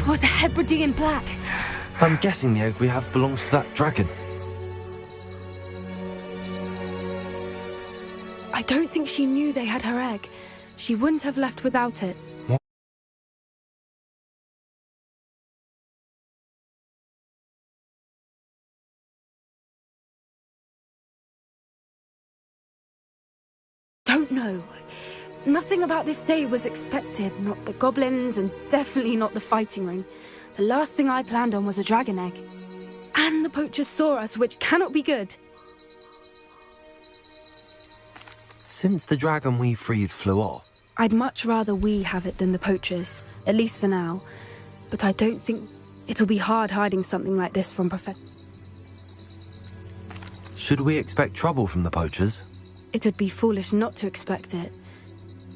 was a Hebridean black. I'm guessing the egg we have belongs to that dragon. I don't think she knew they had her egg. She wouldn't have left without it. What? Don't know. Nothing about this day was expected. Not the goblins, and definitely not the fighting ring. The last thing I planned on was a dragon egg. And the poachers saw us, which cannot be good. Since the dragon we freed flew off, I'd much rather we have it than the poachers, at least for now. But I don't think it'll be hard hiding something like this from Professor... should we expect trouble from the poachers? It'd be foolish not to expect it.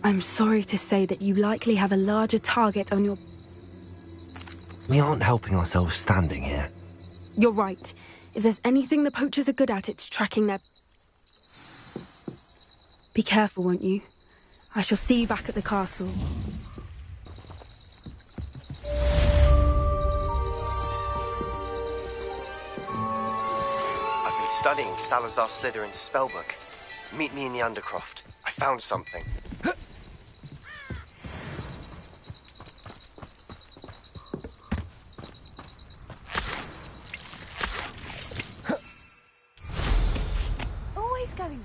I'm sorry to say that you likely have a larger target on your... We aren't helping ourselves standing here. You're right. If there's anything the poachers are good at, it's tracking their... Be careful, won't you? I shall see you back at the castle. I've been studying Salazar Slytherin's spellbook. Meet me in the Undercroft. I found something. Always going.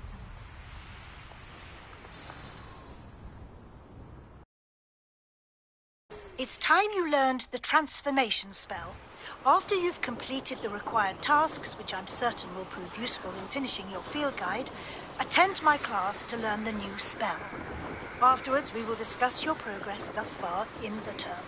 It's time you learned the transformation spell. After you've completed the required tasks, which I'm certain will prove useful in finishing your field guide, attend my class to learn the new spell. Afterwards, we will discuss your progress thus far in the term.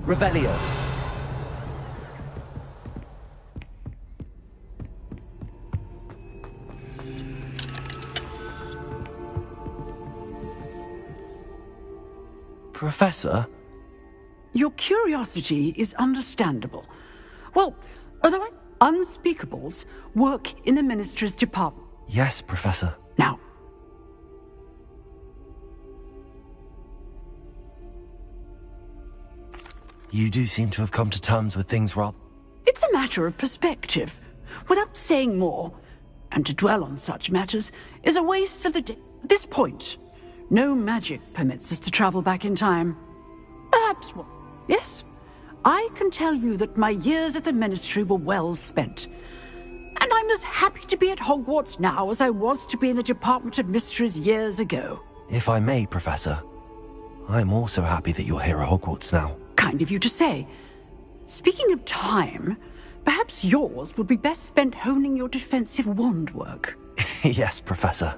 Revelio. Professor? Your curiosity is understandable. Well, otherwise, unspeakables work in the Ministry's department. Yes, Professor. Now, you do seem to have come to terms with things rather... it's a matter of perspective. Without saying more, and to dwell on such matters is a waste of the day. At this point, no magic permits us to travel back in time. Perhaps one. Yes, I can tell you that my years at the Ministry were well spent. And I'm as happy to be at Hogwarts now as I was to be in the Department of Mysteries years ago. If I may, Professor, I'm also happy that you're here at Hogwarts now. Kind of you to say. Speaking of time, Perhaps yours would be best spent honing your defensive wand work. Yes, Professor.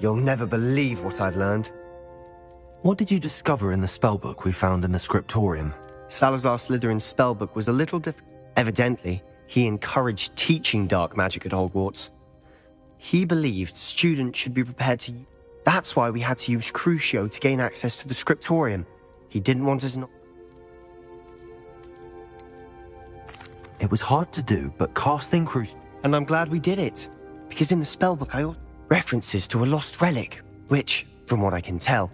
You'll never believe what I've learned. What did you discover in the spellbook we found in the scriptorium? Salazar Slytherin's spellbook was a little different. Evidently, he encouraged teaching dark magic at Hogwarts. He believed students should be prepared to... That's why we had to use Crucio to gain access to the scriptorium. He didn't want us not... It was hard to do, but casting Crucio... And I'm glad we did it, because in the spellbook I references to a lost relic, which, from what I can tell...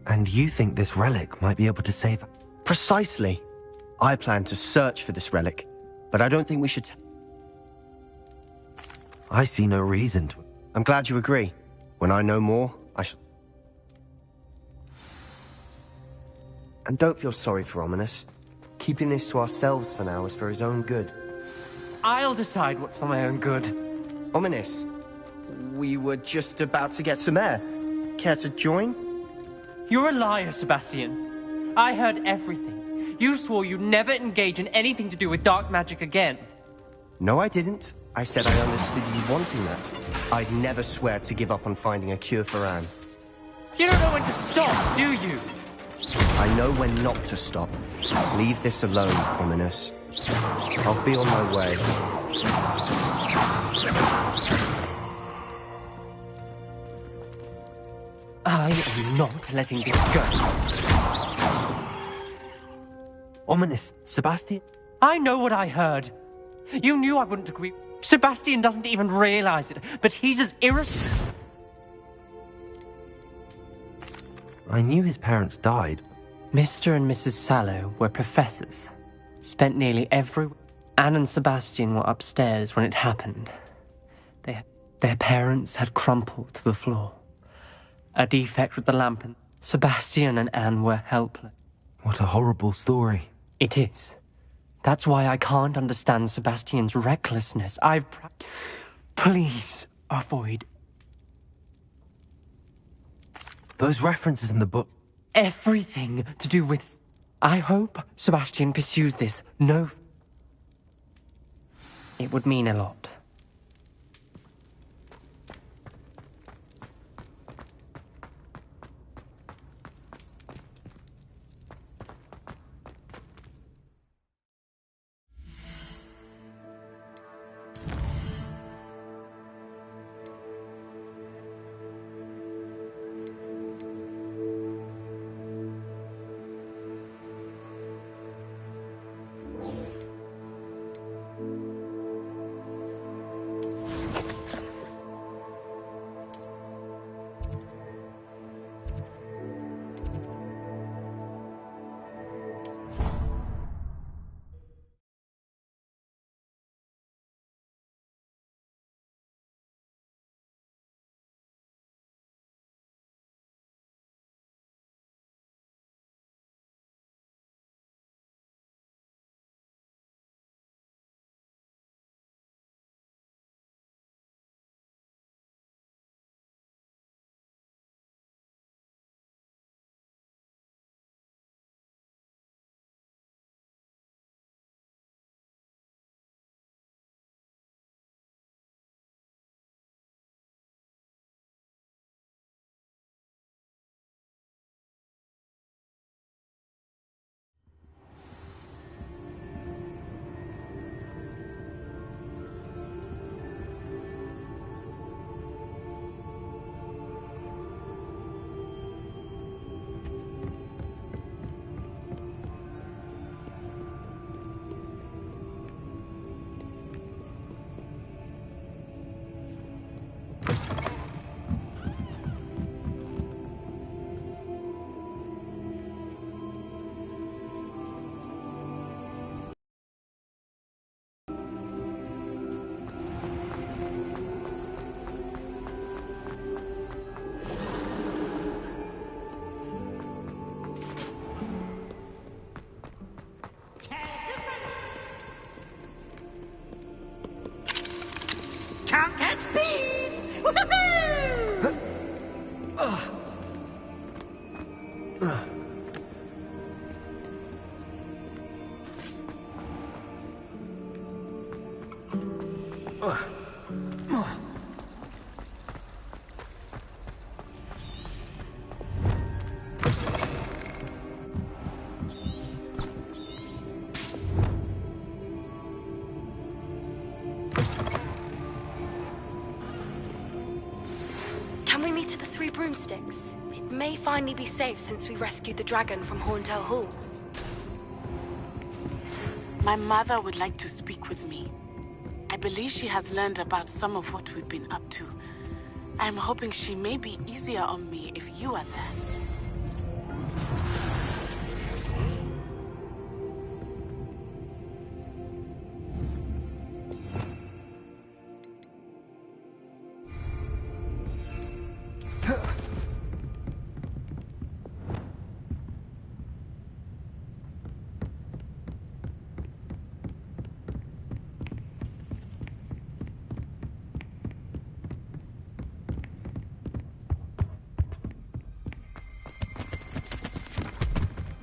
And you think this relic might be able to save... Precisely. I plan to search for this relic, but I don't think we should... I see no reason to... I'm glad you agree. When I know more, I shall... And don't feel sorry for Ominous. Keeping this to ourselves for now is for his own good. I'll decide what's for my own good. Ominous, we were just about to get some air. Care to join? You're a liar, Sebastian. I heard everything. You swore you'd never engage in anything to do with dark magic again. No, I didn't. I said I understood you wanting that. I'd never swear to give up on finding a cure for Anne. You don't know when to stop, do you? I know when not to stop. Leave this alone, Ominous. I'll be on my way. I am not letting this go. Ominous, Sebastian? I know what I heard. You knew I wouldn't agree. Sebastian doesn't even realize it, but he's as irresponsible. I knew his parents died. Mr. and Mrs. Sallow were professors. Spent nearly every... Anne and Sebastian were upstairs when it happened. Their parents had crumpled to the floor. A defect with the lamp, and Sebastian and Anne were helpless. What a horrible story. It is. That's why I can't understand Sebastian's recklessness. Please avoid... Those references in the book... Everything to do with... I hope Sebastian pursues this. No. It would mean a lot. 3 broomsticks. It may finally be safe since we rescued the dragon from Horntail Hall. My mother would like to speak with me. I believe she has learned about some of what we've been up to. I'm hoping she may be easier on me if you are there.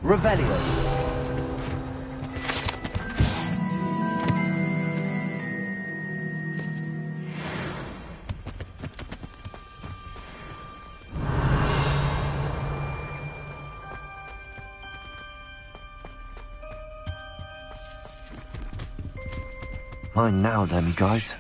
Revelio. Mine now, then, guys.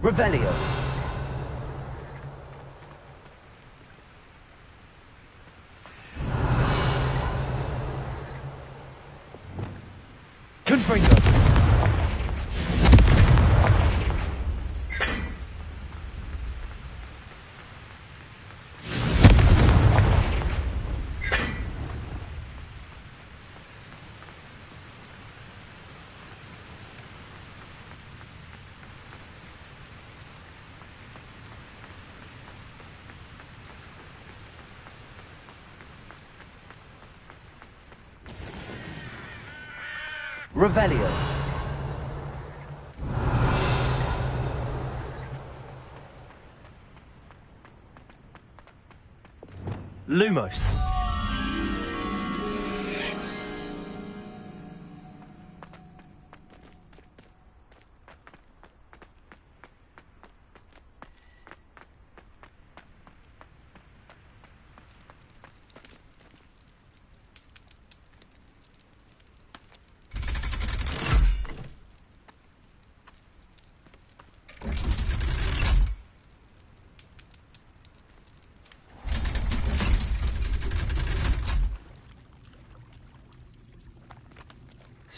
Revelio. Confringo. Revelio. Lumos.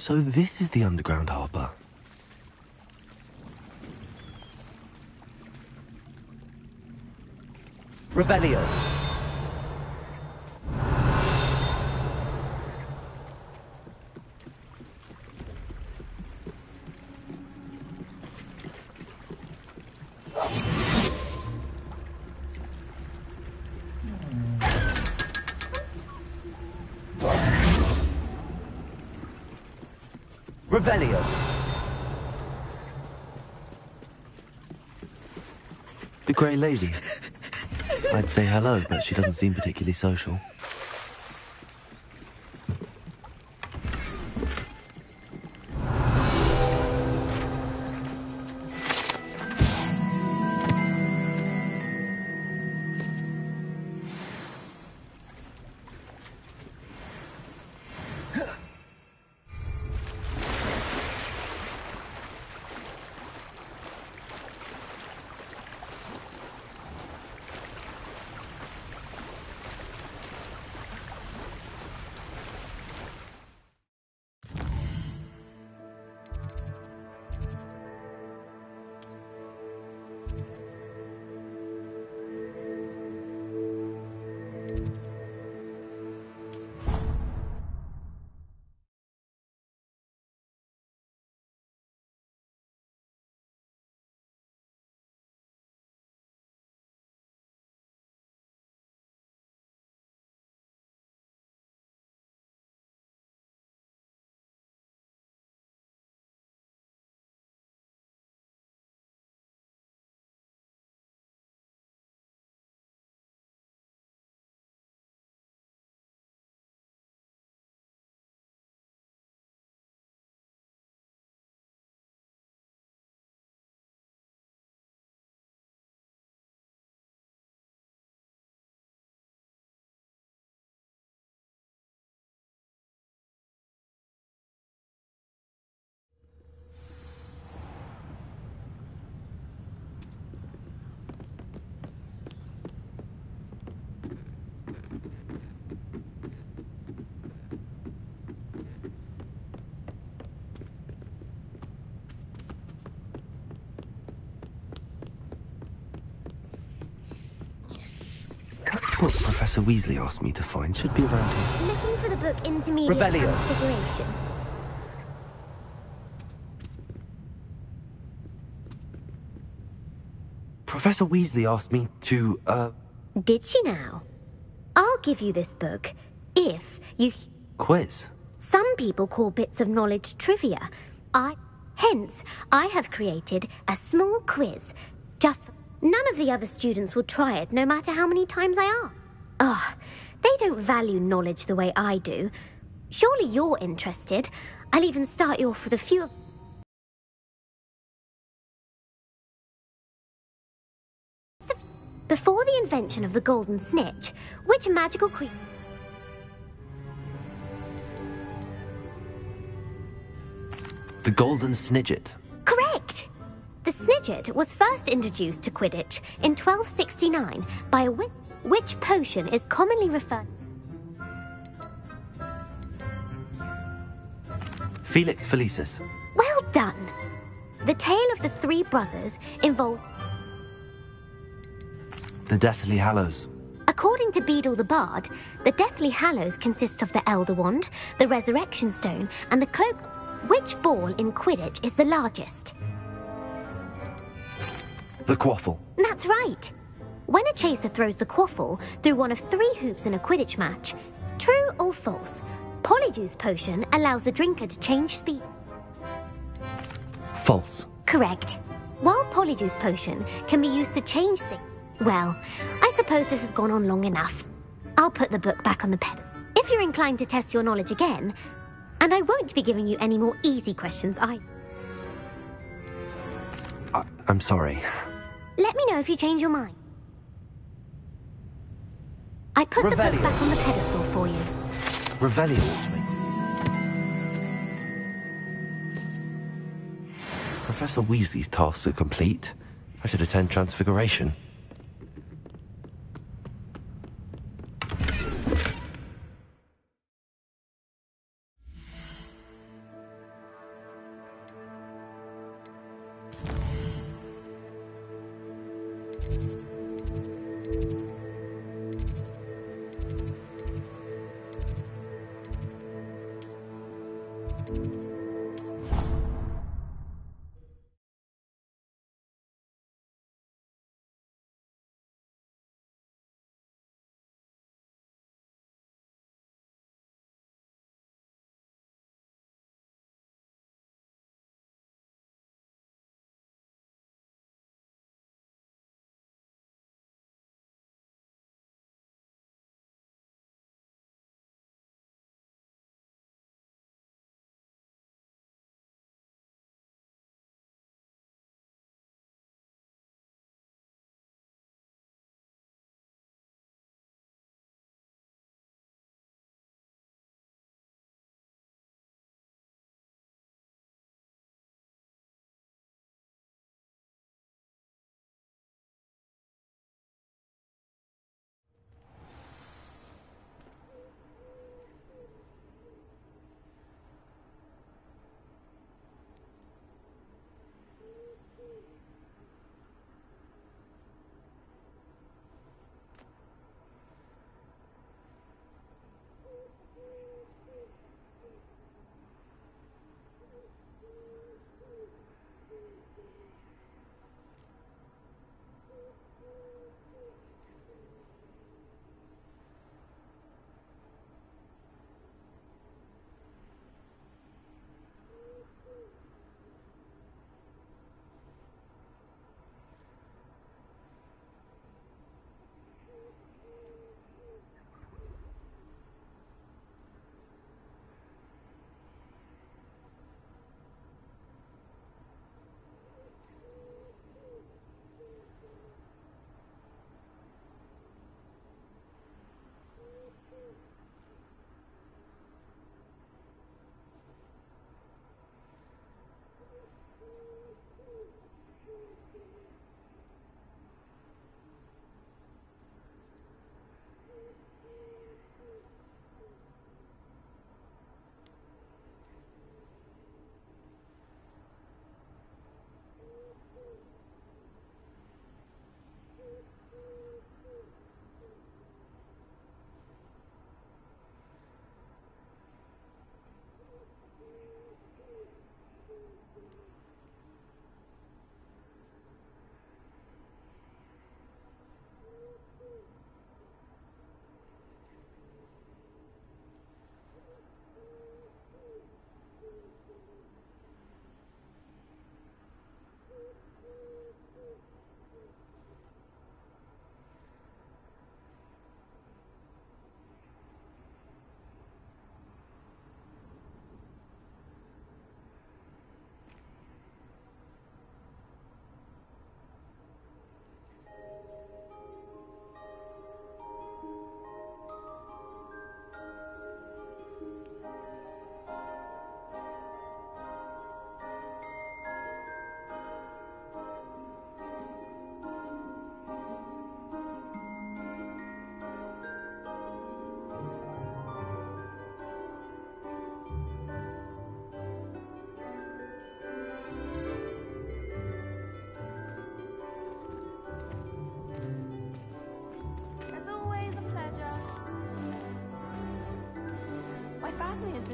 So this is the underground harbour. Revelio. Revelio. The Grey Lady. I'd say hello, but she doesn't seem particularly social. What Professor Weasley asked me to find should be around here. Looking for the book Intermediate Revelio. Transfiguration. Professor Weasley asked me to, Did she now? I'll give you this book if you... quiz. Some people call bits of knowledge trivia. Hence, I have created a small quiz. None of the other students will try it, no matter how many times I ask. Ugh, they don't value knowledge the way I do. Surely you're interested. I'll even start you off with a few of... Before the invention of the golden snitch, which magical creature... The Golden Snidget. Correct! The snitch Richard was first introduced to Quidditch in 1269 by a witch. Which potion is commonly referred? Felix Felicis. Well done. The tale of the three brothers involves... The Deathly Hallows. According to Beadle the Bard, the Deathly Hallows consists of the Elder Wand, the Resurrection Stone, and the Cloak. Which ball in Quidditch is the largest? The Quaffle. That's right. When a chaser throws the quaffle through one of 3 hoops in a Quidditch match, true or false, Polyjuice Potion allows the drinker to change speed. False. Correct. While Polyjuice Potion can be used to change things, well, I suppose this has gone on long enough. I'll put the book back on the pedestal. If you're inclined to test your knowledge again, and I won't be giving you any more easy questions either. I'm sorry. Let me know if you change your mind. I put the book back on the pedestal for you. Revelio. Professor Weasley's tasks are complete. I should attend Transfiguration.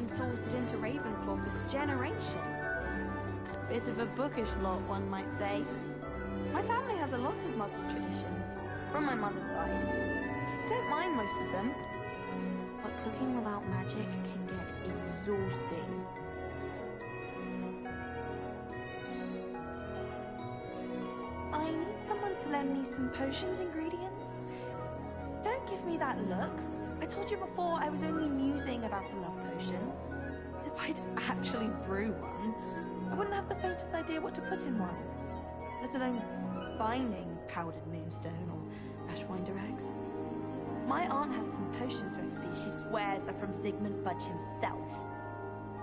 been sourced into Ravenclaw for generations. Bit of a bookish lot, one might say. My family has a lot of Muggle traditions, from my mother's side. Don't mind most of them, but cooking without magic can get exhausting. I need someone to lend me some potions ingredients. Don't give me that look. I told you before I was only musing about a love potion. As if I'd actually brew one. I wouldn't have the faintest idea what to put in one. Let alone finding powdered moonstone or ashwinder eggs. My aunt has some potions recipes she swears are from Zygmunt Budge himself.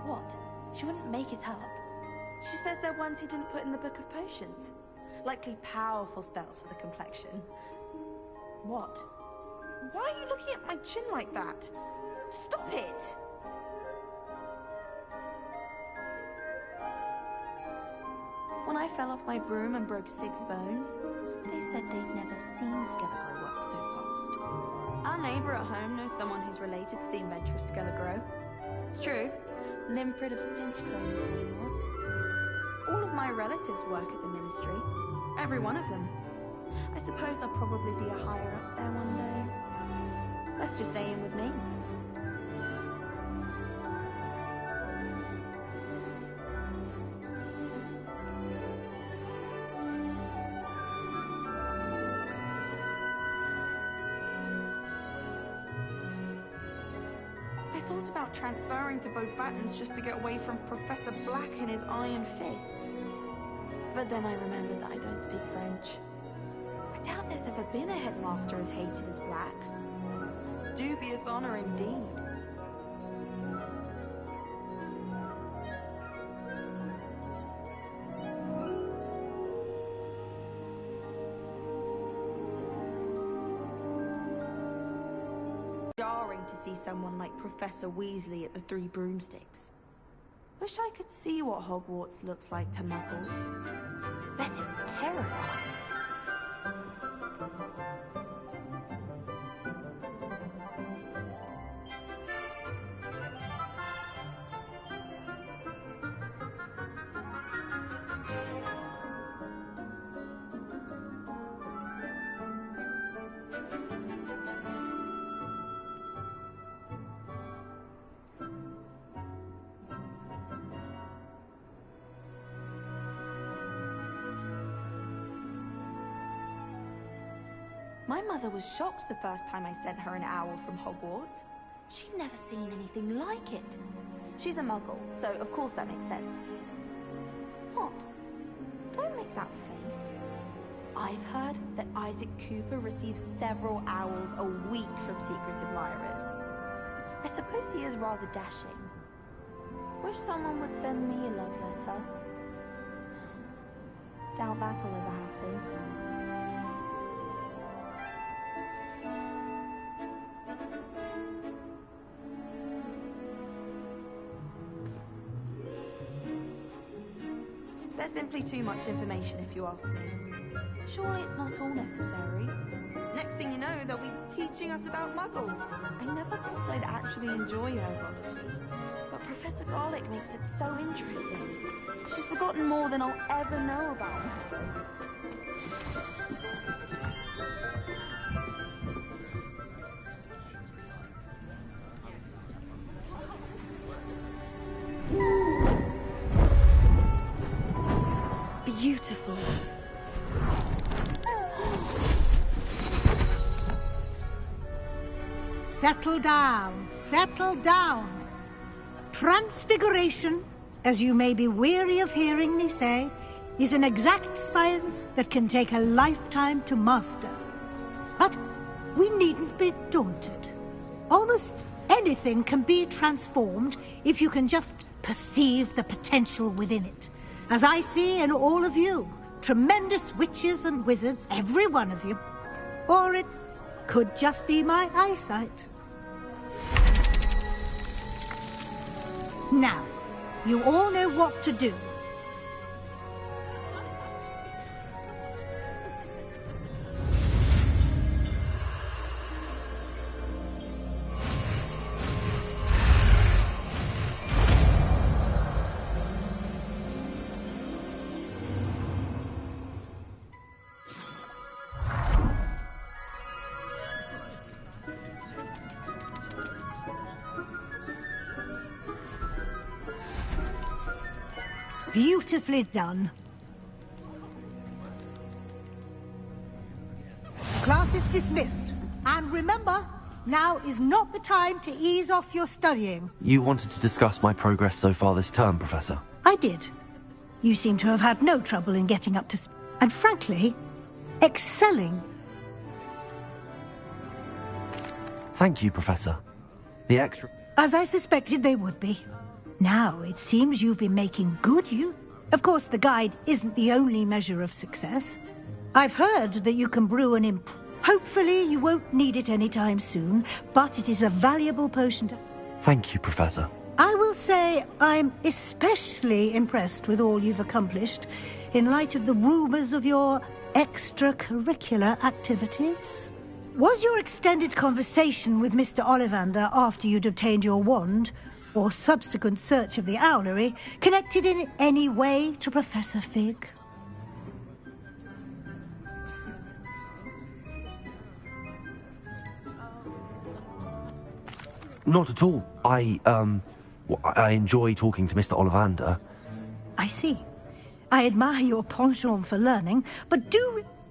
What? She wouldn't make it up. She says they're ones he didn't put in the Book of Potions. Likely powerful spells for the complexion. What? Why are you looking at my chin like that? Stop it! When I fell off my broom and broke 6 bones, they said they'd never seen Skelegrow work so fast. Our neighbour at home knows someone who's related to the inventor of Skelegrow. It's true. Limfrid of Stinchcombe his name was. All of my relatives work at the ministry. Every one of them. I suppose I'll probably be a higher up there one day. Let's just stay in with me. I thought about transferring to both Battens just to get away from Professor Black and his iron fist. But then I remembered that I don't speak French. I doubt there's ever been a headmaster as hated as Black. Dubious honor indeed. Jarring to see someone like Professor Weasley at the Three Broomsticks. Wish I could see what Hogwarts looks like to Muggles. Bet it's terrifying. My mother was shocked the first time I sent her an owl from Hogwarts. She'd never seen anything like it. She's a Muggle, so of course that makes sense. What? Don't make that face. I've heard that Isaac Cooper receives several owls a week from secret admirers. I suppose he is rather dashing. Wish someone would send me a love letter. Doubt that'll ever happen. There's simply too much information if you ask me. Surely it's not all necessary. Next thing you know, they'll be teaching us about Muggles. I never thought I'd actually enjoy herbology, but Professor Garlick makes it so interesting. She's forgotten more than I'll ever know about her. Beautiful. Settle down, settle down. Transfiguration, as you may be weary of hearing me say, is an exact science that can take a lifetime to master. But we needn't be daunted. Almost anything can be transformed if you can just perceive the potential within it. As I see in all of you, tremendous witches and wizards, every one of you. Or it could just be my eyesight. Now, you all know what to do. Beautifully done. Class is dismissed. And remember, now is not the time to ease off your studying. You wanted to discuss my progress so far this term, Professor. I did. You seem to have had no trouble in getting up to and frankly, excelling. Thank you, Professor. The extra... As I suspected they would be. Now, it seems you've been making good use. Of course, the guide isn't the only measure of success. I've heard that you can brew an imp. Hopefully, you won't need it anytime soon, but it is a valuable potion to... Thank you, Professor. I will say I'm especially impressed with all you've accomplished in light of the rumors of your extracurricular activities. Was your extended conversation with Mr. Ollivander after you'd obtained your wand, or subsequent search of the owlery, connected in any way to Professor Fig? Not at all. I enjoy talking to Mr. Ollivander. I see. I admire your penchant for learning, but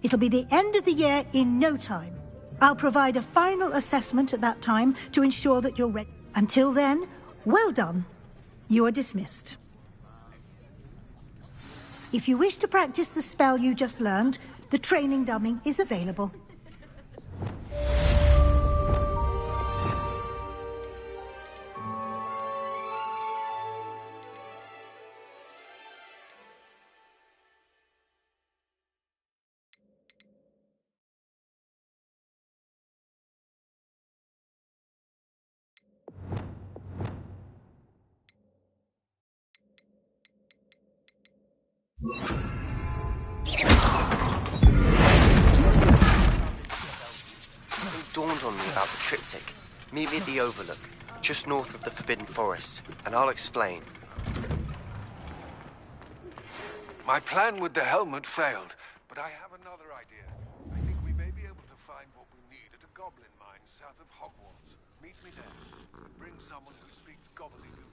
it'll be the end of the year in no time. I'll provide a final assessment at that time to ensure that you're ready. Until then, well done. You are dismissed. If you wish to practice the spell you just learned, the training dummy is available. It dawned on me about the triptych. Meet me at the Overlook, just north of the Forbidden Forest, and I'll explain. My plan with the helmet failed, but I have another idea. I think we may be able to find what we need at a goblin mine south of Hogwarts. Meet me there. Bring someone who speaks gobbledygook.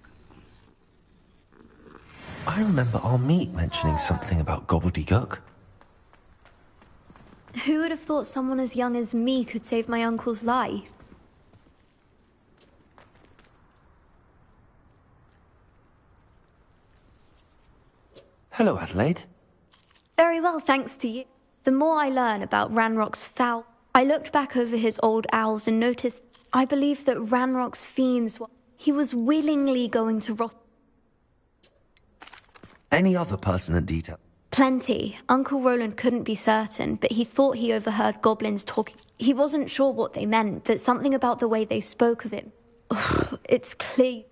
I remember our meet mentioning something about gobbledygook. Who would have thought someone as young as me could save my uncle's life? Hello, Adelaide. Very well, thanks to you. The more I learn about Ranrock's foul, I looked back over his old owls and noticed I believe that Ranrock's fiends were... He was willingly going to rot... Any other pertinent detail? Plenty. Uncle Roland couldn't be certain, but he thought he overheard goblins talking. He wasn't sure what they meant, but something about the way they spoke of him. It's clear.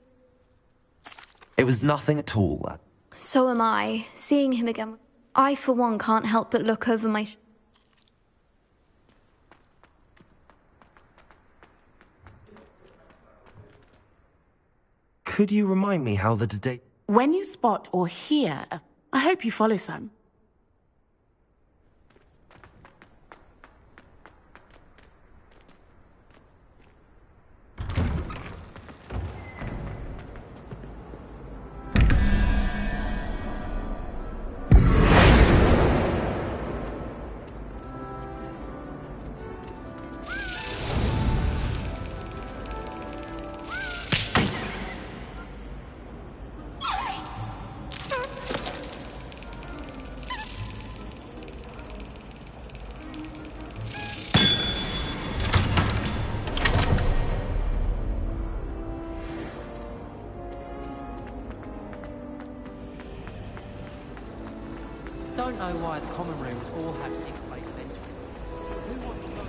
It was nothing at all. So am I. Seeing him again, I for one can't help but look over my... Could you remind me how the today... When you spot or hear, I hope you follow some. Don't know why the common rooms all have secret ways of entering. Who wants to know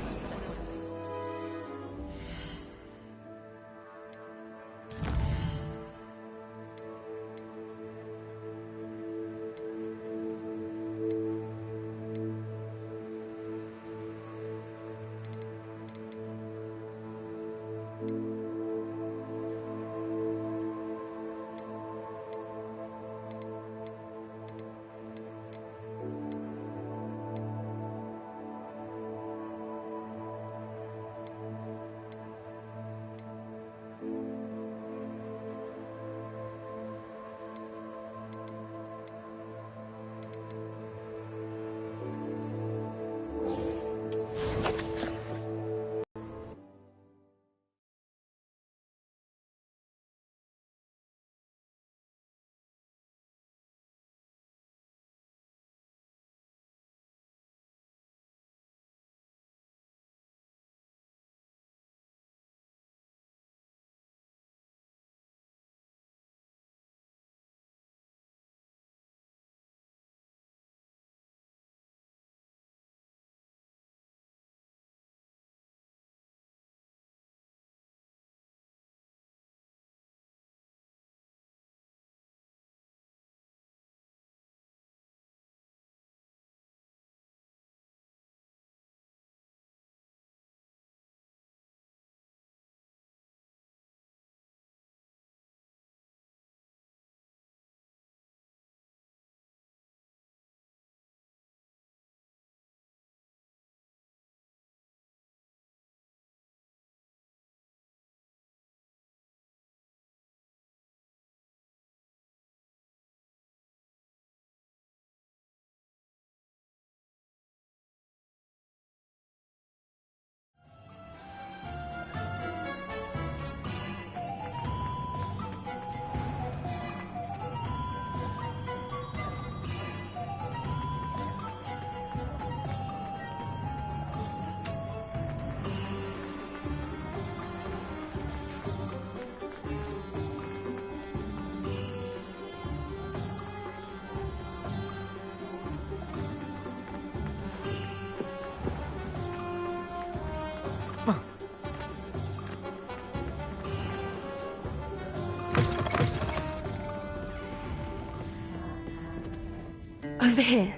over here.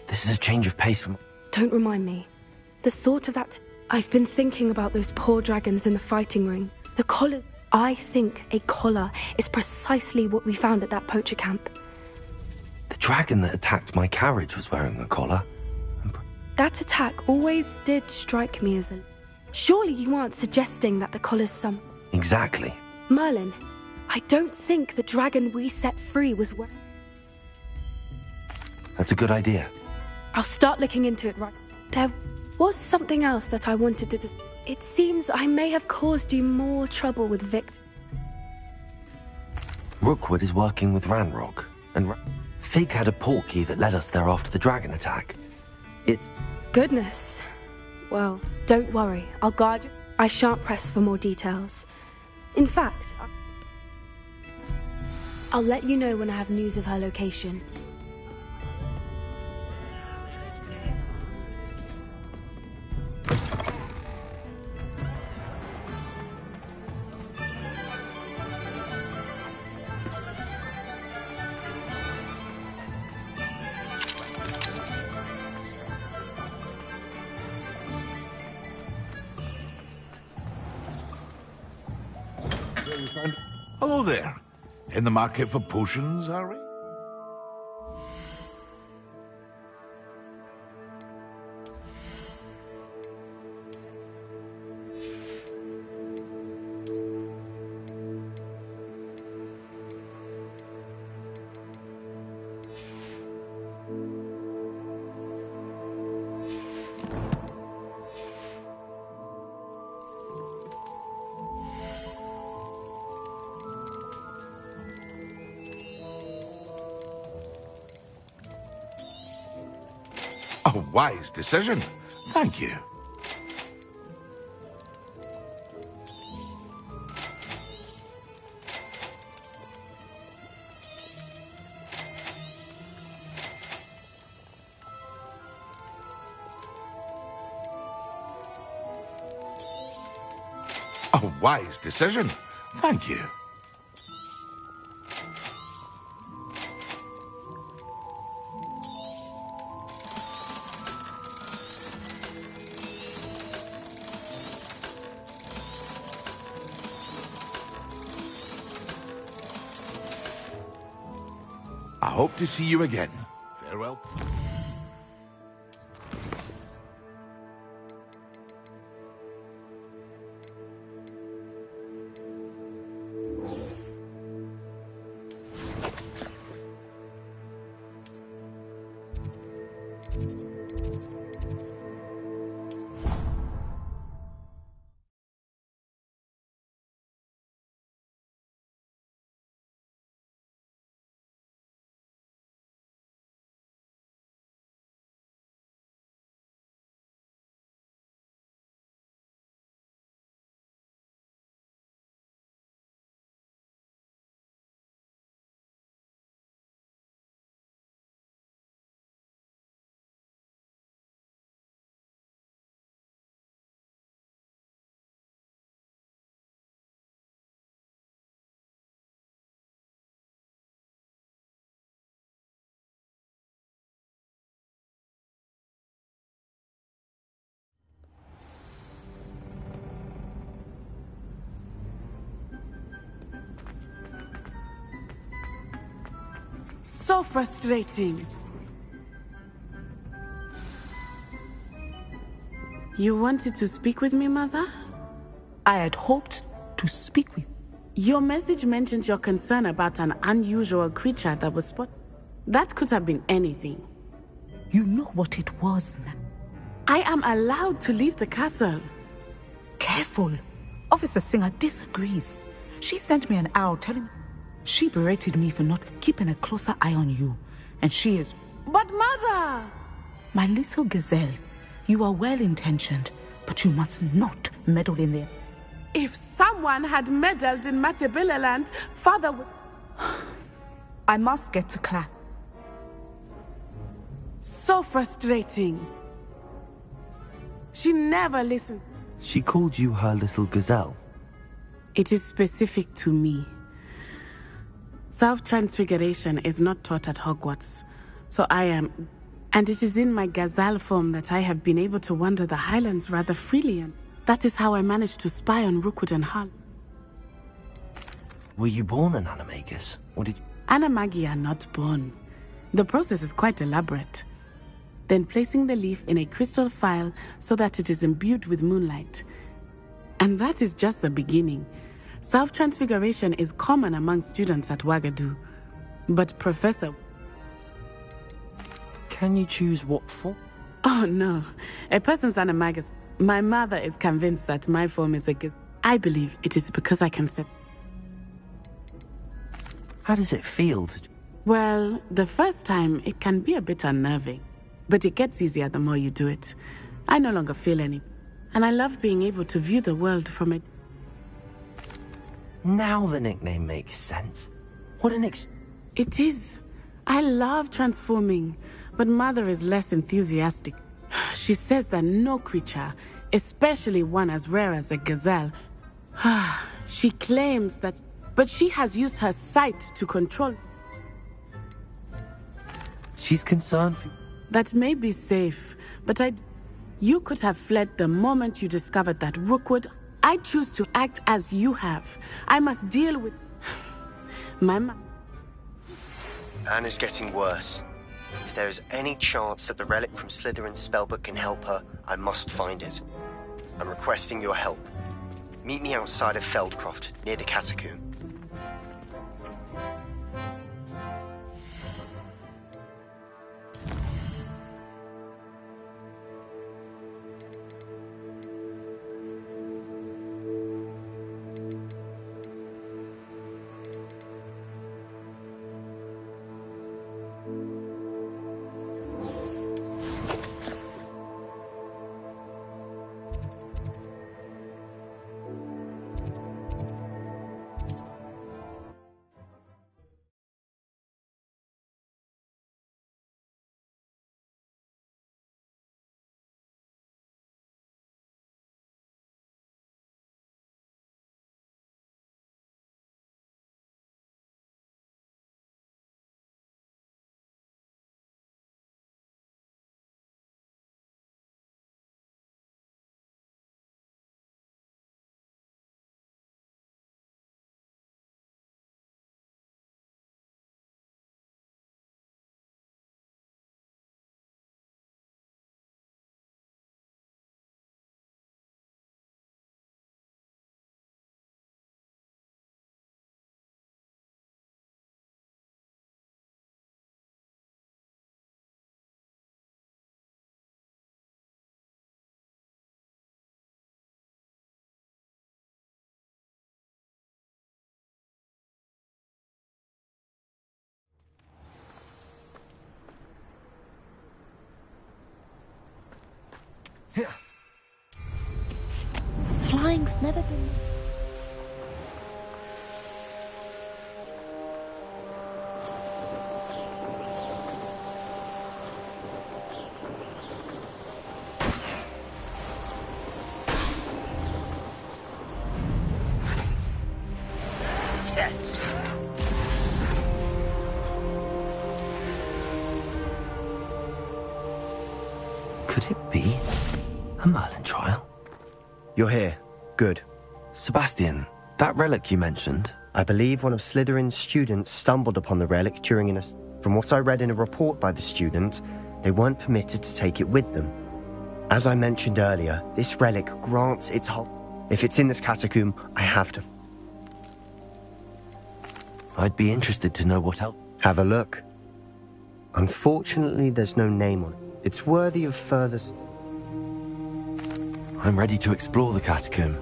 This is a change of pace from... Don't remind me. The thought of that... I've been thinking about those poor dragons in the fighting ring. The collar... I think a collar is precisely what we found at that poacher camp. The dragon that attacked my carriage was wearing a collar. That attack always did strike me as a... Surely you aren't suggesting that the collar's some... Exactly. Merlin, I don't think the dragon we set free was... That's a good idea. I'll start looking into it right... There was something else that I wanted to... It seems I may have caused you more trouble with Victor. Rookwood is working with Ranrock, and Fig had a portkey that led us there after the dragon attack. It's... Goodness. Well, don't worry. I'll guard you. I shan't press for more details. In fact, I'll let you know when I have news of her location. Hello there. In the market for potions, are we? A wise decision. Thank you. A wise decision. Thank you. I hope to see you again. Farewell. So frustrating. You wanted to speak with me, Mother? I had hoped to speak with... Your message mentioned your concern about an unusual creature that was spotted. That could have been anything. You know what it was now. I am allowed to leave the castle. Careful. Officer Singer disagrees. She sent me an owl telling me... She berated me for not keeping a closer eye on you. And she is... But Mother! My little gazelle, you are well-intentioned, but you must not meddle in there. If someone had meddled in Matabeleland, Father would... I must get to class. So frustrating. She never listens. She called you her little gazelle. It is specific to me. Self-transfiguration is not taught at Hogwarts, so I am... And it is in my gazelle form that I have been able to wander the Highlands rather freely, and that is how I managed to spy on Rookwood and Hull. Were you born an animagus, or did you... Animagi are not born. The process is quite elaborate. Then placing the leaf in a crystal phial so that it is imbued with moonlight. And that is just the beginning. Self-transfiguration is common among students at Wagadu. But Professor... Can you choose what form? Oh no, a person's animagus. My mother is convinced that my form is a giz. I believe it is because I can set... How does it feel to... Well, the first time it can be a bit unnerving, but it gets easier the more you do it. I no longer feel any, and I love being able to view the world from it. Now the nickname makes sense. What an It is. I love transforming, but Mother is less enthusiastic. She says that no creature, especially one as rare as a gazelle, she claims that... But she has used her sight to control... She's concerned for... That may be safe, but you could have fled the moment you discovered that Rookwood... I choose to act as you have. I must deal with... my mom. Anne is getting worse. If there is any chance that the relic from Slytherin's spellbook can help her, I must find it. I'm requesting your help. Meet me outside of Feldcroft, near the catacomb. Flying's never been... Could it be a Merlin trial? You're here. Good. Sebastian, that relic you mentioned... I believe one of Slytherin's students stumbled upon the relic during From what I read in a report by the student, they weren't permitted to take it with them. As I mentioned earlier, this relic grants its whole... If it's in this catacomb, I have to... I'd be interested to know what else... Have a look. Unfortunately, there's no name on it. It's worthy of further... I'm ready to explore the catacomb.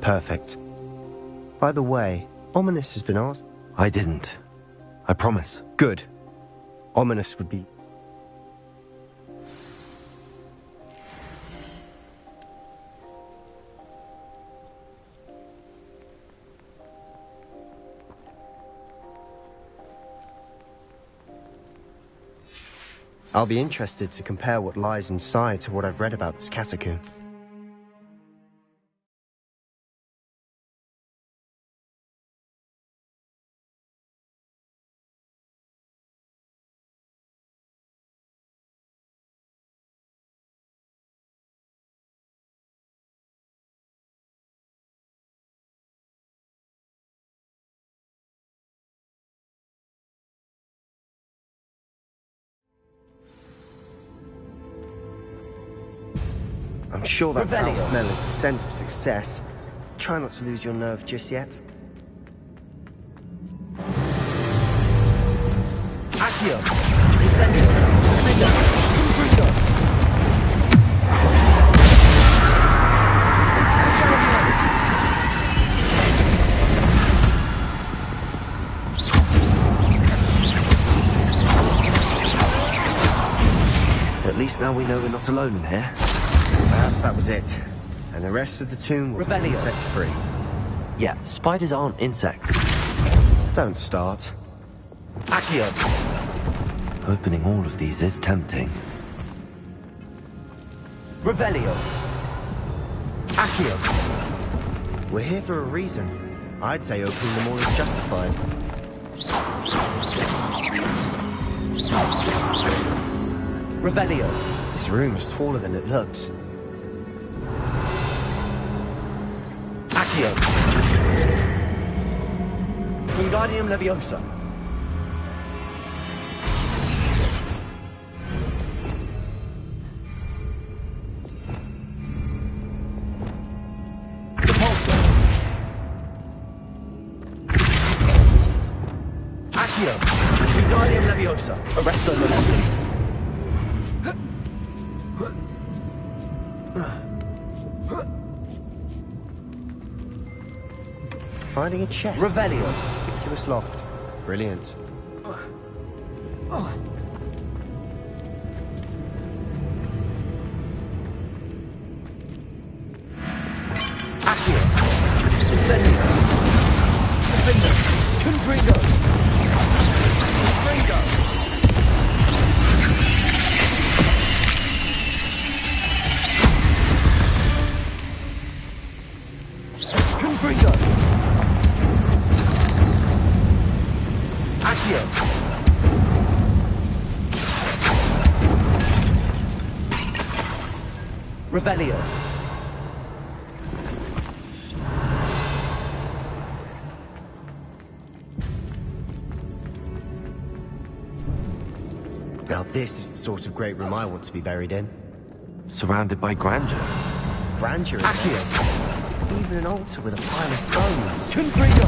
Perfect. By the way, Ominous has been asked... I didn't. I promise. Good. Ominous would be... I'll be interested to compare what lies inside to what I've read about this catacomb. I'm sure that foul Revelio. smell is the scent of success. Try not to lose your nerve just yet. Accio! Incendio! Defender! Confringo! At least now we know we're not alone in here. Perhaps that was it. And the rest of the tomb will be Revelio. insect-free. Yeah, spiders aren't insects. Don't start. Accio! Opening all of these is tempting. Revelio! Accio! We're here for a reason. I'd say opening them all is justified. Revelio! This room is taller than it looks. Accio! Wingardium Leviosa! Repulsor! Accio! Wingardium Leviosa! Arresto Velocity! Finding a chest. Revelio! Conspicuous loft. Brilliant. Accio! Incendio! Defender! Confringo! Confringo! Confringo! Accio! Revelio! Now this is the sort of great room I want to be buried in. Surrounded by grandeur. Grandeur in Accio! there. Even an altar with a pile of bones. Confringo!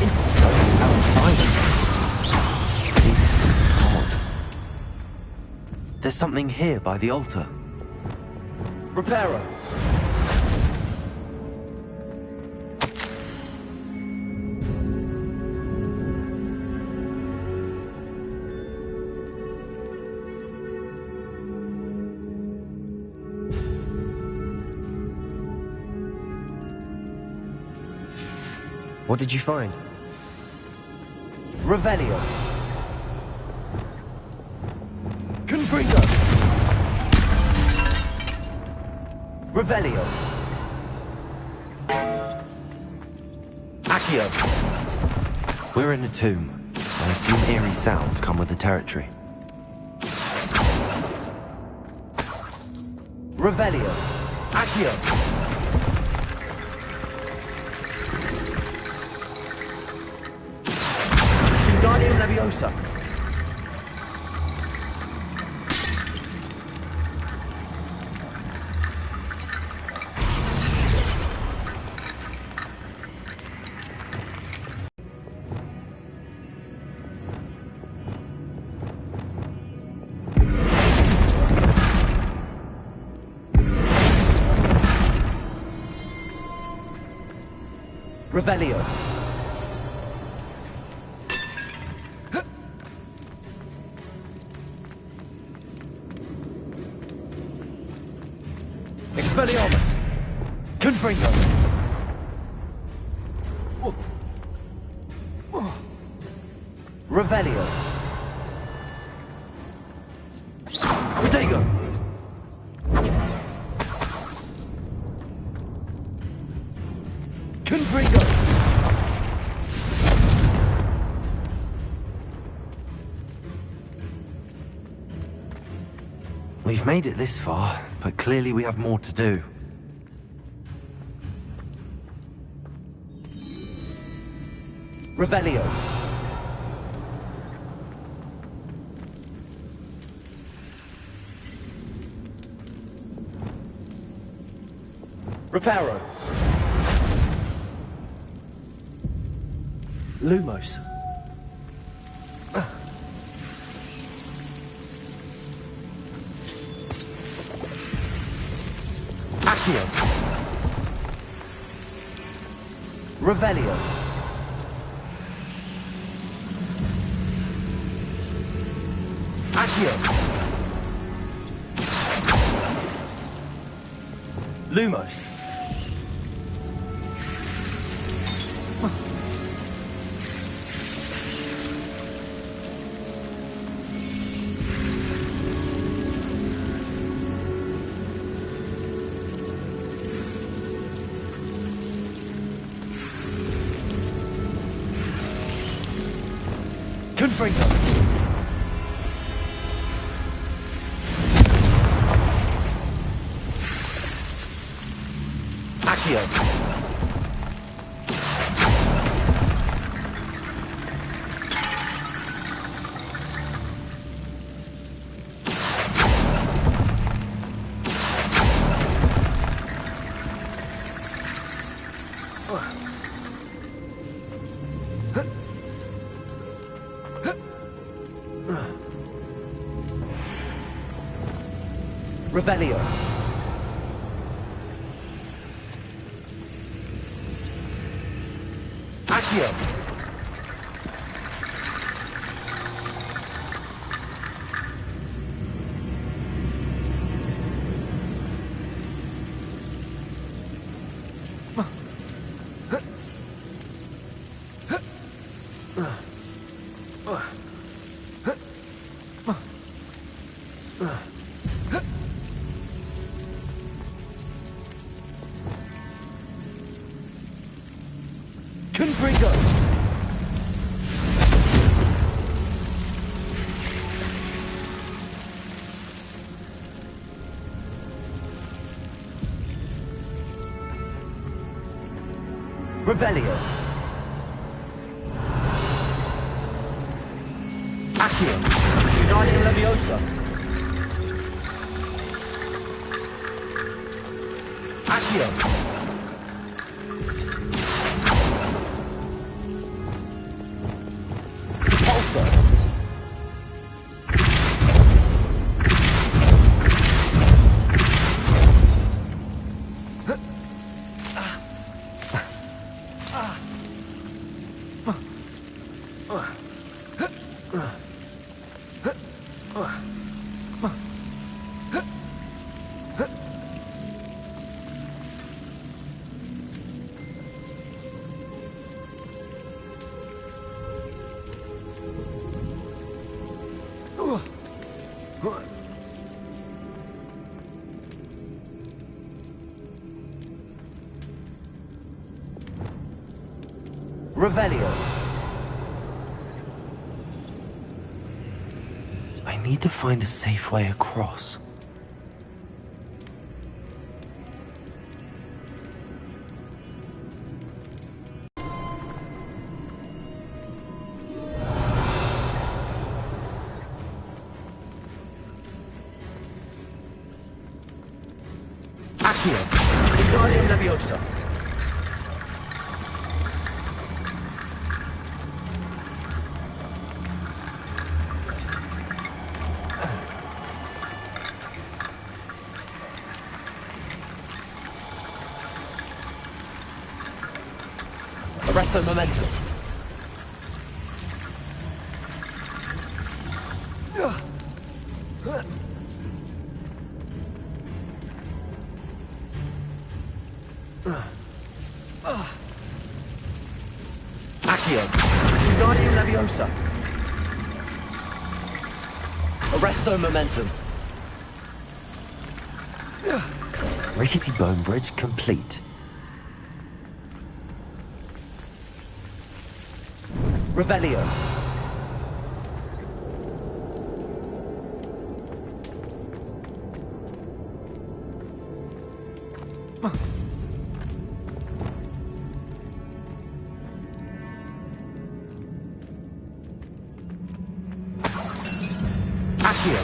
Instantly outside of peace and God. There's something here by the altar. Reparo! What did you find? Revelio! Confringo! Revelio! Accio! We're in a tomb. I assume eerie sounds come with the territory. Revelio! Accio! Wingardium Leviosa! Revelio! Expelliarmus! Confringo! Revelio! Protego! Confringo! We've made it this far, but clearly we have more to do. Revelio! Reparo. Lumos. Accio. Revelio. Accio. Lumos. Confringo. Accio. Revelio. Accio. Confringo. Revelio. Accio. Uniting Leviosa. Accio. Pulsar. Revelio. I need to find a safe way across. Accio. Wingardium Leviosa. Arresto momentum. Accio. Wingardium Leviosa. Arresto momentum. Rickety bone bridge complete. Revelio. Accio.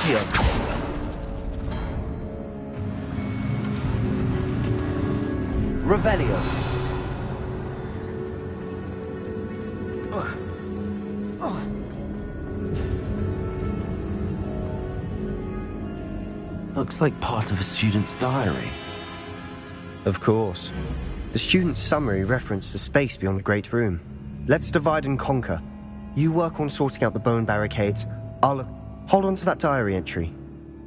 Accio! Revelio! Looks like part of a student's diary. Of course. The student's summary referenced the space beyond the Great Room. Let's divide and conquer. You work on sorting out the bone barricades. I'll hold on to that diary entry.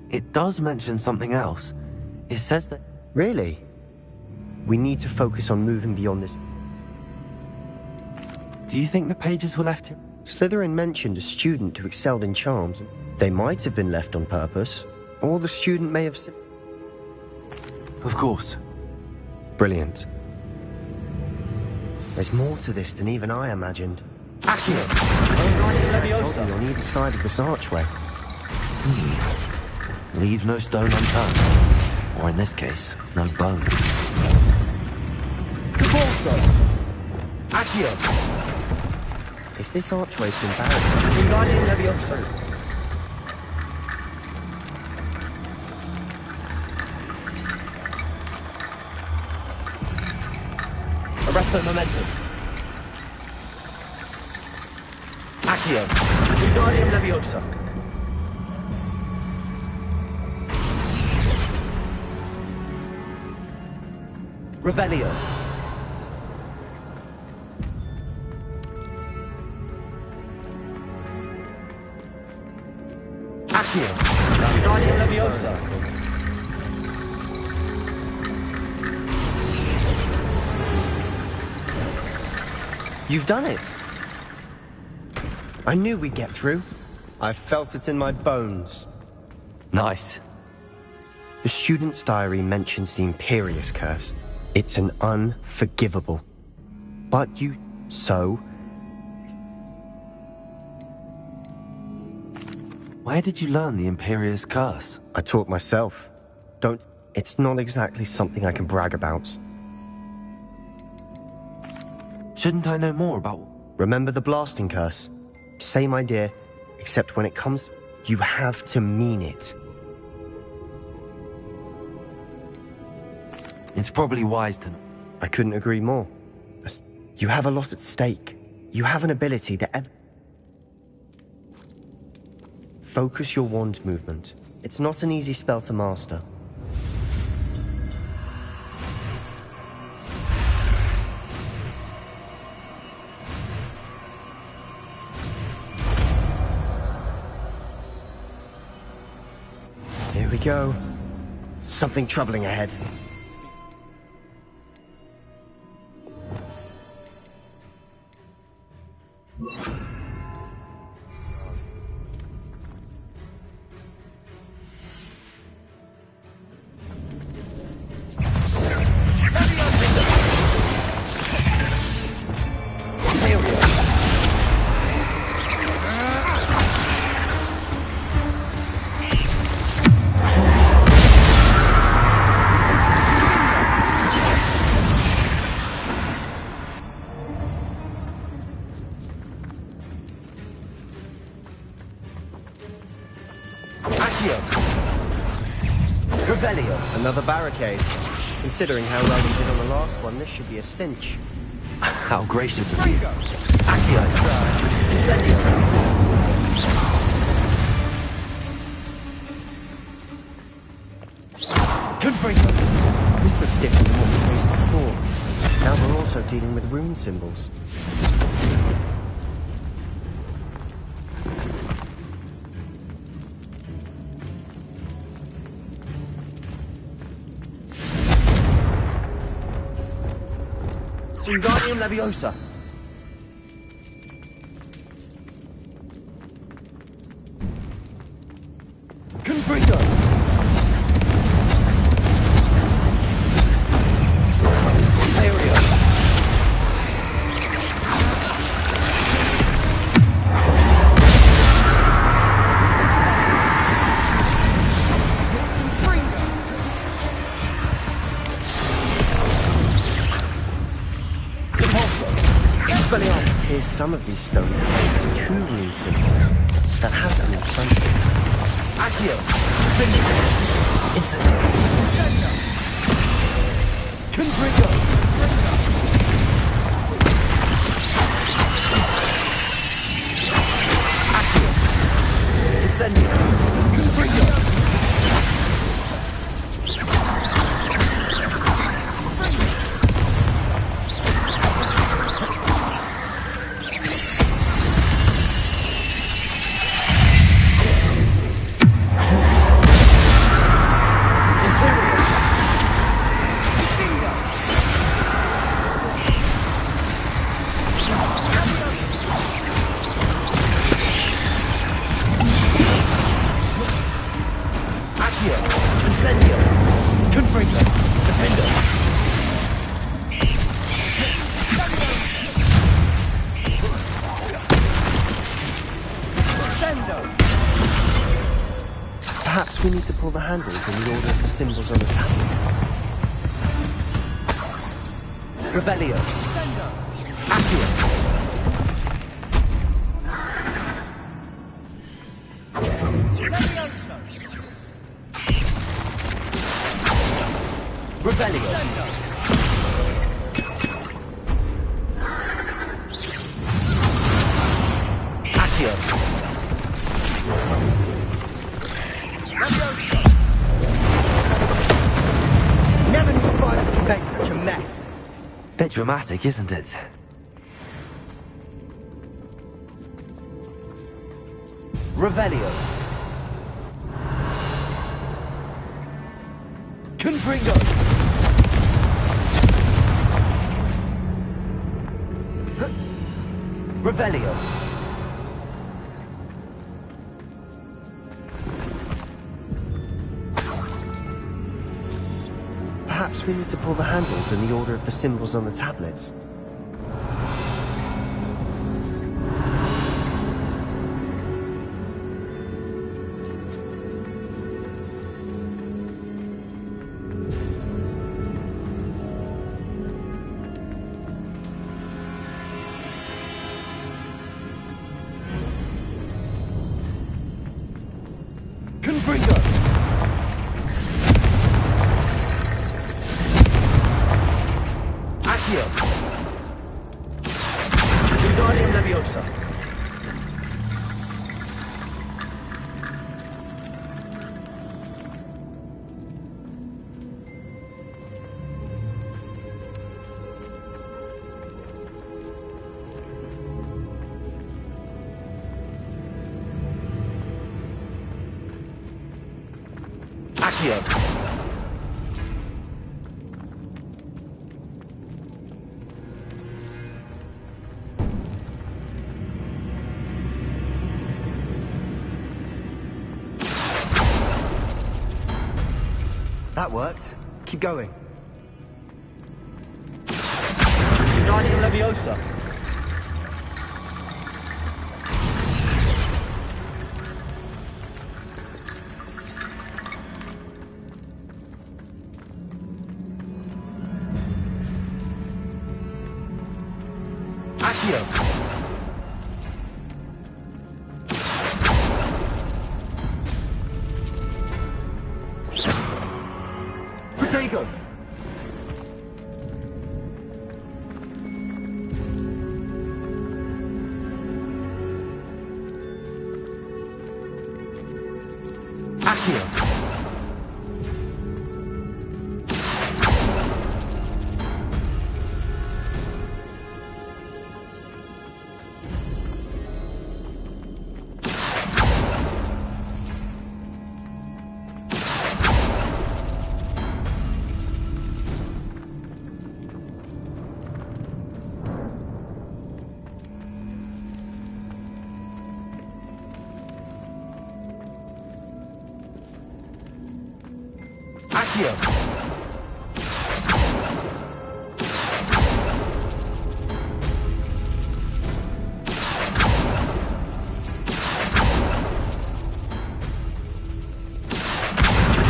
It does mention something else. It says that... Really? We need to focus on moving beyond this. Do you think the pages were left here? Slytherin mentioned a student who excelled in charms. They might have been left on purpose, or the student may have... Of course. Brilliant. There's more to this than even I imagined. Accio! Totally on either side of this archway. Leave no stone unturned. Or in this case, no bone. Accio! If this archway's been barricaded... Arresto momentum. Accio. Wingardium Leviosa. Revelio. Accio. Wingardium Leviosa. You've done it! I knew we'd get through. I felt it in my bones. Nice. The student's diary mentions the Imperious Curse. It's an unforgivable. But you... so? Where did you learn the Imperious Curse? I taught myself. Don't... It's not exactly something I can brag about. Shouldn't I know more about... Remember the blasting curse? Same idea, except when it comes... You have to mean it. It's probably wise to know. I couldn't agree more. You have a lot at stake. You have an ability that... Focus your wand movement. It's not an easy spell to master. Here we go. Something troubling ahead. Another barricade. Considering how well you did on the last one, this should be a cinch. How gracious of you. Accio. Incendio. Confringo. This looks different than what we faced before. Now we're also dealing with rune symbols. Wingardium Leviosa. Confringo. Aerial. Here's some of these stones have two rune symbols. That has to mean something. Accio! Incendio! Confringo! Accio! Incendio! Confringo! Incendio! Confringo! Defendo! Descendo! Perhaps we need to pull the handles in the order of the symbols on the tablets. Revelio! Accio! Revelio! Accio! Never knew spiders could make such a mess. Bit dramatic, isn't it? Revelio! Confringo! Revelio! Perhaps we need to pull the handles in the order of the symbols on the tablets. Confringo! Accio! Wingardium Leviosa! Accio! That worked. Keep going. Wingardium Leviosa! Accio! Protego! Accio! Accio!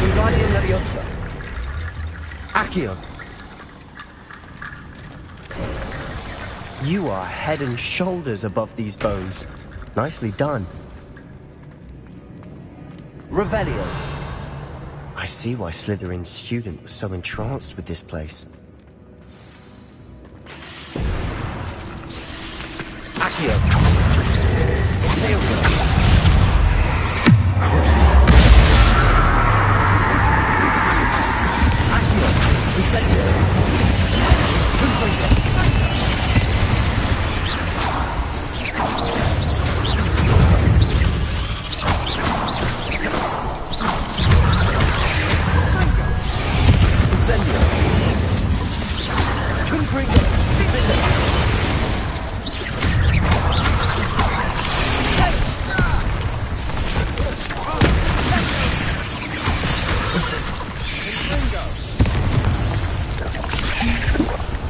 Wingardium Leviosa! Accio! You are head and shoulders above these bones. Nicely done. Revelio. I see why Slytherin's student was so entranced with this place. Accio.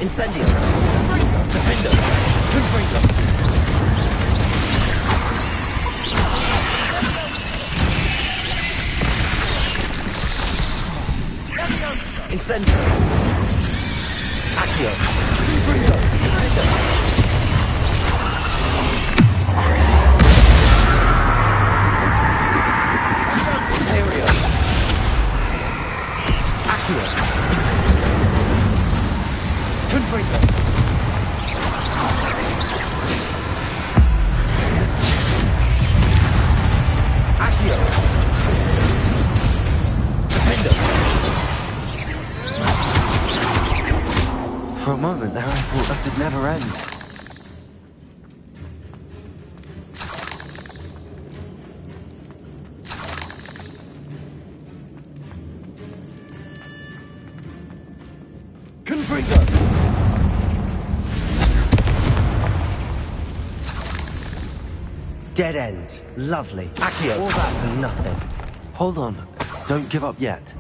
Incendio. Defender. Confringo. Incendio. Accio. Confringo. Crazy. Aereo. Accio. Incendio. Confringo. Accio. Defender. For a moment there, I thought that would never end. Confringo. Dead end. Lovely. Accio. All that for nothing. Hold on. Don't give up yet.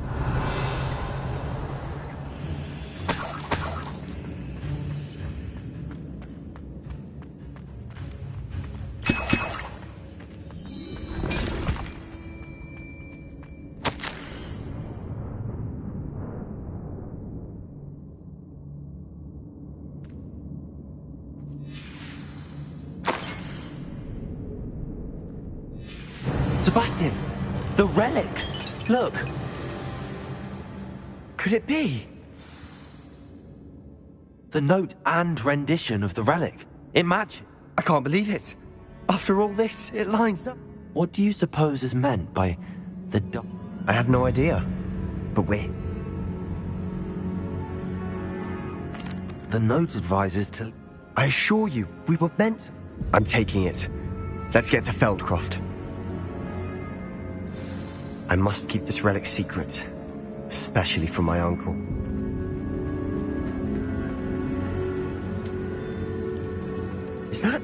Sebastian! The relic! Look! Could it be? The note and rendition of the relic. It matches. I can't believe it. After all this, it lines up. What do you suppose is meant by the I have no idea. But the note advises to... I assure you, we were meant... I'm taking it. Let's get to Feldcroft. I must keep this relic secret, especially from my uncle. Is that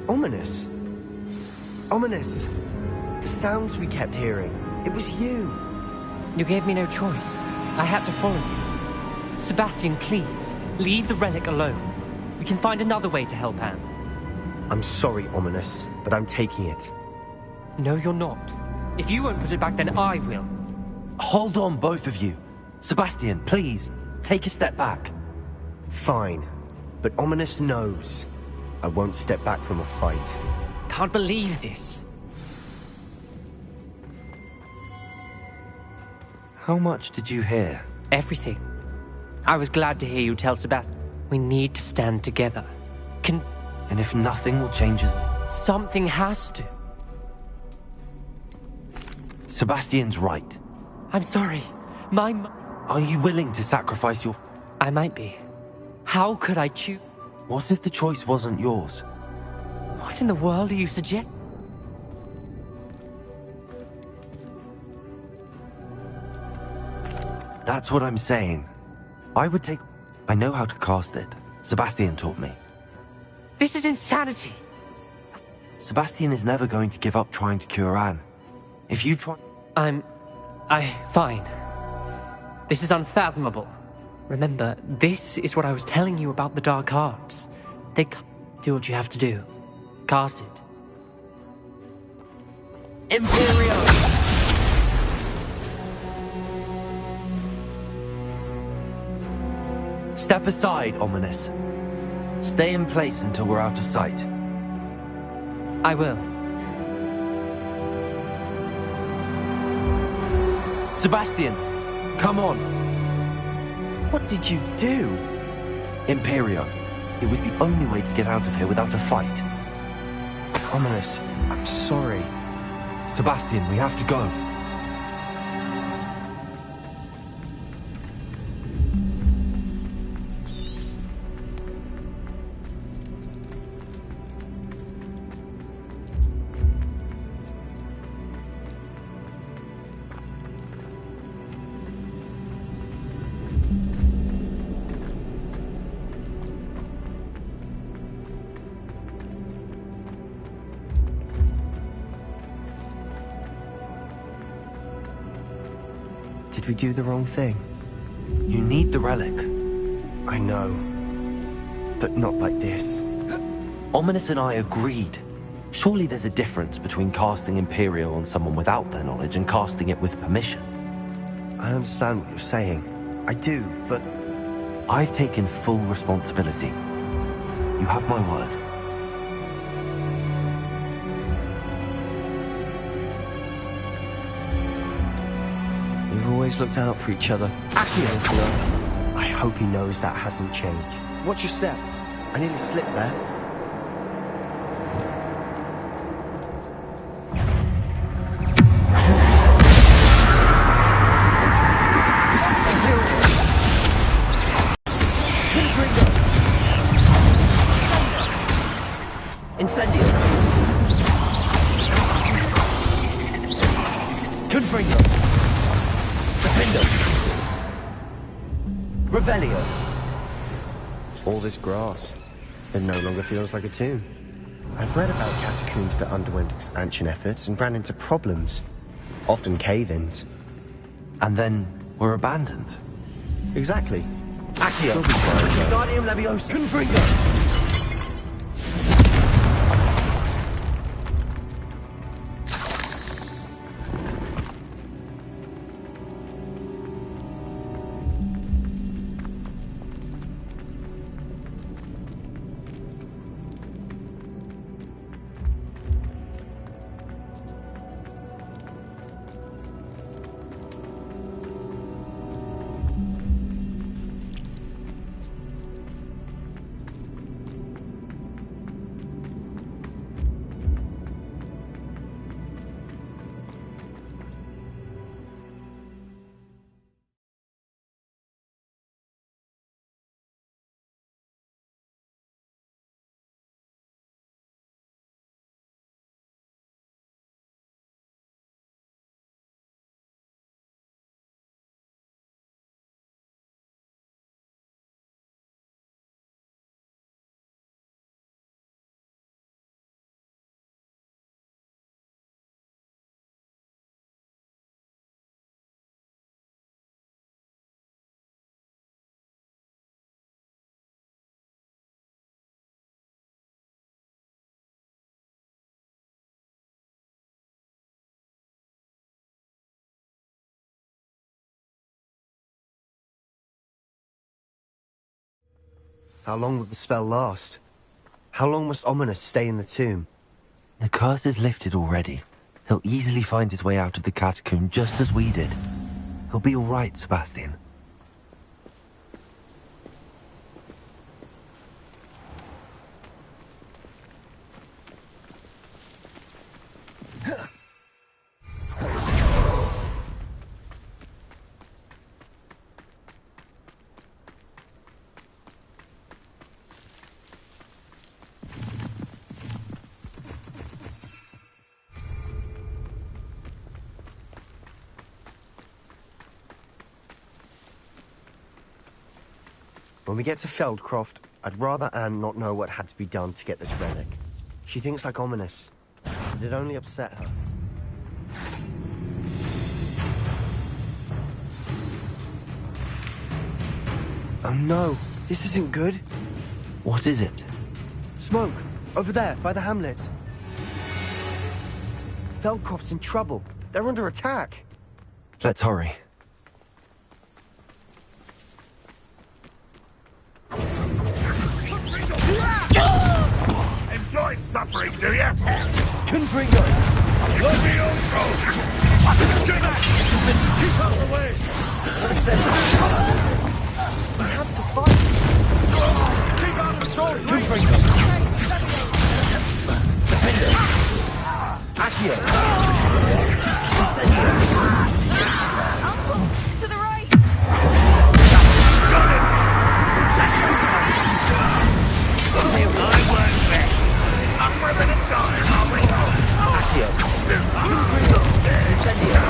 ominous? Ominous! The sounds we kept hearing. It was you. You gave me no choice. I had to follow you. Sebastian, please, leave the relic alone. We can find another way to help Anne. I'm sorry, Ominous, but I'm taking it. No, you're not. If you won't put it back, then I will. Hold on, both of you. Sebastian, please, take a step back. Fine, but Ominous knows I won't step back from a fight. Can't believe this. How much did you hear? Everything. I was glad to hear you tell Sebastian. We need to stand together. And if nothing will change it... Something has to. Sebastian's right. I'm sorry. Are you willing to sacrifice your... I might be. How could I choose? What if the choice wasn't yours? What in the world are you suggesting? That's what I'm saying. I would take... I know how to cast it. Sebastian taught me. This is insanity. Sebastian is never going to give up trying to cure Anne. If you try... Fine. This is unfathomable. Remember, this is what I was telling you about the dark arts. Do what you have to do. Cast it. Imperio! Step aside, Ominous. Stay in place until we're out of sight. I will. Sebastian, come on. What did you do? Imperio. It was the only way to get out of here without a fight. Ominous, I'm sorry. Sebastian, we have to go. Did we do the wrong thing? You need the relic. I know. But not like this. Ominous and I agreed. Surely there's a difference between casting Imperio on someone without their knowledge and casting it with permission. I understand what you're saying. I do, but... I've taken full responsibility. You have my word. We've always looked out for each other. Accio! I hope he knows that hasn't changed. Watch your step. I nearly slipped there. Incendio. Confringo. Defendo. Revelio. All this grass. It no longer feels like a tomb. I've read about catacombs that underwent expansion efforts and ran into problems. Often cave-ins. And then were abandoned. Exactly. Accio. Guardium Leviosa. Confringo. How long will the spell last? How long must Ominous stay in the tomb? The curse is lifted already. He'll easily find his way out of the catacomb just as we did. He'll be all right, Sebastian. When we get to Feldcroft, I'd rather Anne not know what had to be done to get this relic. She thinks like Ominous. It'd only upset her. Oh no, this isn't good. What is it? Smoke, over there, by the hamlet. Feldcroft's in trouble. They're under attack. Let's hurry. Enjoy suffering, do you? Confringo! Keep out of the way! We have to fight! Keep out of the storm! Defender! Accio! Incendio! To the right! Got it! I won't bet! I'm ripping it down! Accio! Incendio!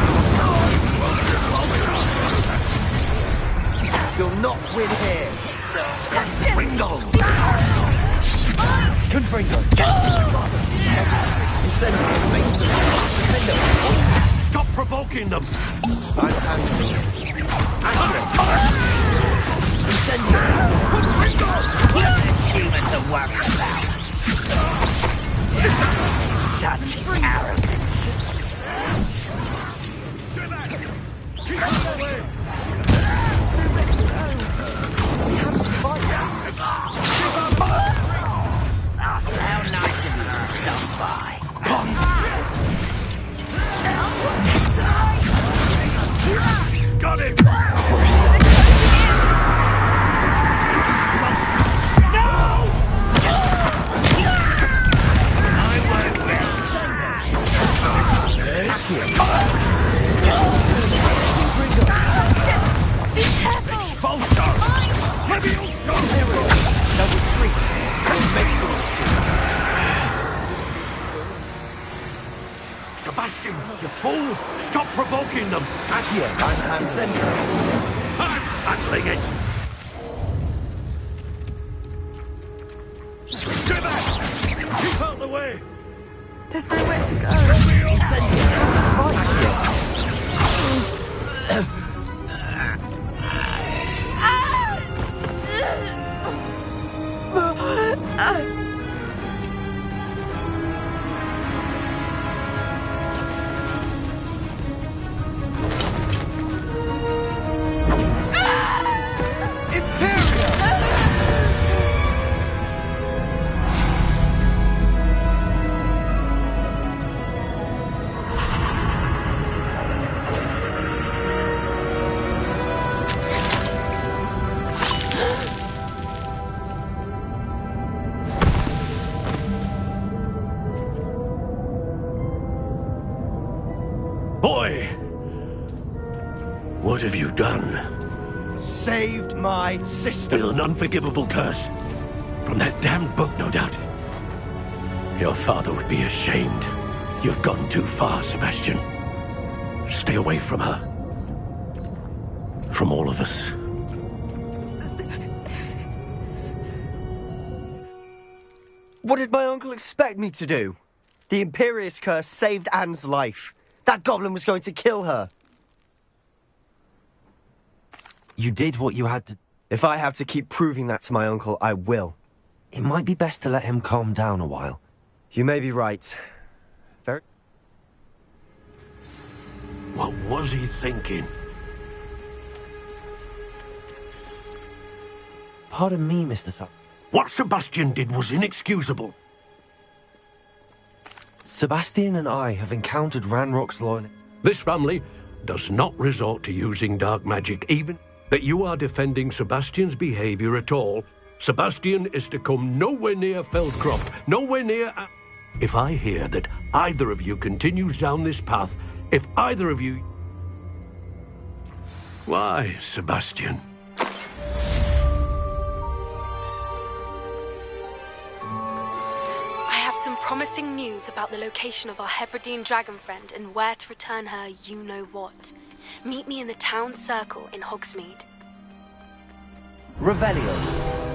You'll not win here! Confringo! Confringo! Incendio! Defender! Stop provoking them! I'm handling it. Accio! Incendio! Confringo! Human to worry about. Such arrogance. Keep out of the way! We have to fight! How nice of you to stop by. Got it! Sebastian, you fool! Stop provoking them! Accio! Incendio! I'm handling it! Stay back! Keep out of the way! There's nowhere to go. Incendio! Boy! What have you done? Saved my sister! With an unforgivable curse. From that damned book, no doubt. Your father would be ashamed. You've gone too far, Sebastian. Stay away from her. From all of us. What did my uncle expect me to do? The Imperious curse saved Anne's life. That goblin was going to kill her. You did what you had to. If I have to keep proving that to my uncle, I will. It might be best to let him calm down a while. You may be right. Very. What was he thinking? Pardon me, Mr. Sal. What Sebastian did was inexcusable. Sebastian and I have encountered Ranrock's loyalty. This family does not resort to using dark magic, even that you are defending Sebastian's behavior at all. Sebastian is to come nowhere near Feldcroft, nowhere near... If I hear that either of you continues down this path, if either of you... Why, Sebastian? I have some promising news about the location of our Hebridean dragon friend and where to return her you-know-what. Meet me in the town circle in Hogsmeade. Revelio.